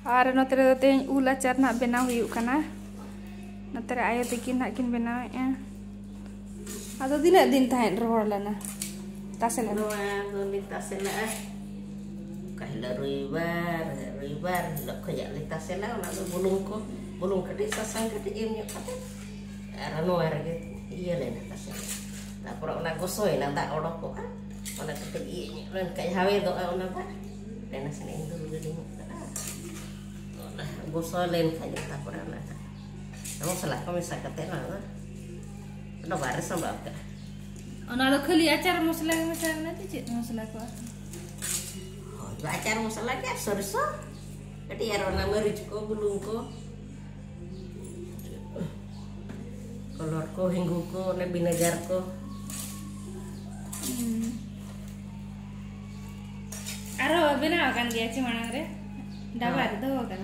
और नोतरे दो तेज उल आचार ना बनाव हुयुक कना नोतरे आयो तकिन ना किन बनावेआ आदो दिना दिन ताहेन रोहड़ लना तासे लना दो दिन तासे ला कहला रुइबार lok khaya li tasse la ona do bulung kadi sasang kadi em nyok kate arano arge iya le na tasse ta pro na gosoi na ta odok ko ona kate iya len kai hawe do ona ta dena sene ndu gede ona gosoi len kaya ta pro na kamu salah kamu bisa kate na no baris sama ka ona lo khali acar mosla na ti chet mosla ko acar mosla ka sorso kati arona meric ko bulung ko kolor ko hinggu ko ne vinegar ko aro benaw kan dia ci manang re dabar do kan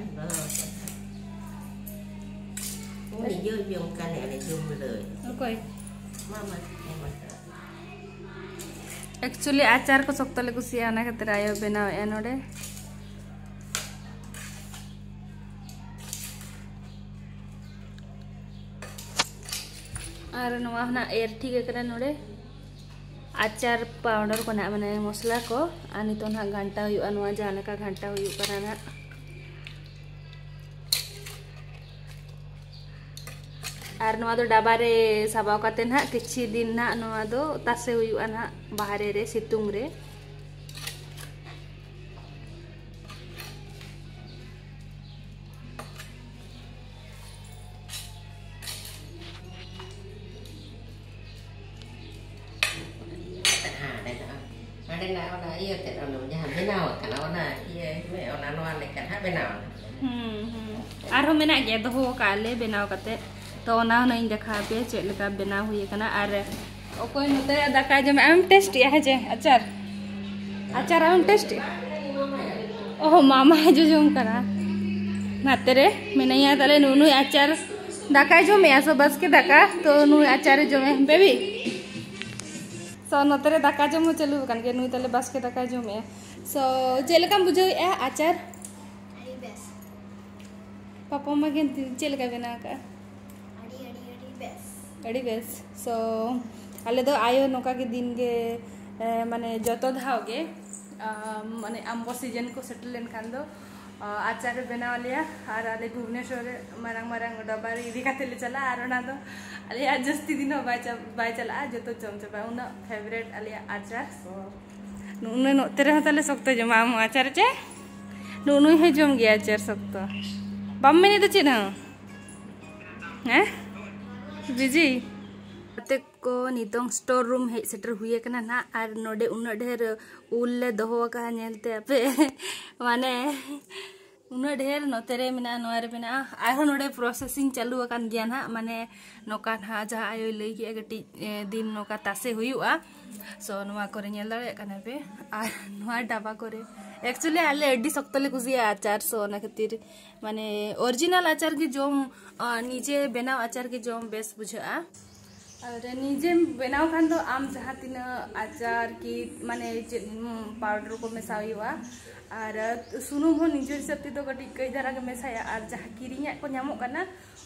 ini jom kan ada jomเลยokey mama actually आचार को सख्तले कुसिया ना खातिर आयो बनाव ए नोडे और नवा ना एर ठीक है नोडे आचार पाउडर को ना माने मसला को आनी तो ना घंटा हुआ नवा जाने का घंटा हुई करा ना और नवा दो डाबारे साबाव काते ना किछि दिन ना नवा दो तासे हुआ ना बाहरे रे सितुंग रे ada na ona iya te ona jahan benaw kana ona iya me ona no ane kan ha benaw आरो मेना गे दो काले बेनाव काते तो ना नहीं देखा पे चेक लगा बेनाव हुई कना आर ओकोय नते दाका जम आम टेस्ट या जे आचार आम टेस्ट ओह मामा जो जम करा नाते रे मेनैया तले नुनु आचार दाका जो मे सो बस के दाका तो नु आचार जो मे बेबी सो नतरे दाका जो मु चलु कन के नु तले बस के दाका जो मे सो जेलकम बुझो ए आचार पापा मगे चेलका बेना का अड़ी बेस सो आले दो आयो नोका के दिन के माने जतो धाव गे माने आंबो सीजन को सेटल लेन खान दो आचार बेना लिया और आले भुवनेश्वर मारंग मारंग डबारी इदी काते ले चला आर ना दो आले जस्ती दिन बाय चला जतो चमचबा उना फेवरेट आले आचार सो नुने नो तेरे हतले सकतो जमा आचार चे नुनु हे जम गया आचार सकतो बम में तो चिन्ह हैं बिजी ते को नितोंग स्टोर रूम हे सेटर हुए कना ना आर नोडे उन ढेर उल ले दोहो का नेलते पे माने उन ढेर नोतेरे मिना नोरे बिना आरो नोडे प्रोसेसिंग चालू अकान गया ना माने नोका हा जा आयो लई के गटी दिन नोका तासे हुयुआ सो नोवा करे नेल दाड़े कना पे आर नोवा डाबा करे एक्चुअली आले एडी सख्तले कुसिया आचार सो ना खातिर माने ओरिजिनल आचार की जोम निजे बेनाव आचार की जोम बेस बुझा और निजे बेनाव खान दो आम जहाँ तीन आचार की माने पाउडर को मेसावा और सुनुम हो निजे हिसाब तो कटी कई धारा के मेसाया और जहाँ किरिया को नामो कना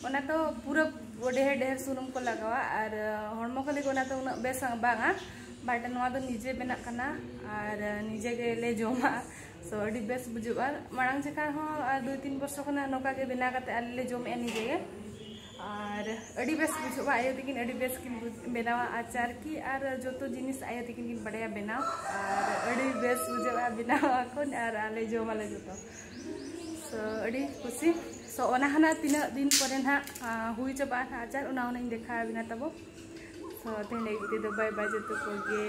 ओना तो पूरा ढेर ढेर सुनुम को लगावा और हड़मो को लेके तो उना बेस बांगा बाट नवा दो निजे बेना कना और निजे के ले जोमा सो अड़ी बेस बुझुआ मांग जखा हो 2-3 वर्ष खना नोका के बेना काते आले ले जोम एनी जे और अड़ी बेस बुझुआ आयो तकिन अड़ी बेस किन बेनावा आचार की और जोतो जिनिस आयो तकिन किन बड़या बेनाव और अड़ी बेस बुझुआ बेनावा को और आले जोम आले जोतो सो अड़ी खुशी सो ओना हना तीना दिन परे ना हुई चबा आचार ओना ओना देखा बिना तबो सो तेने दो बाय बाय जोतो को गे।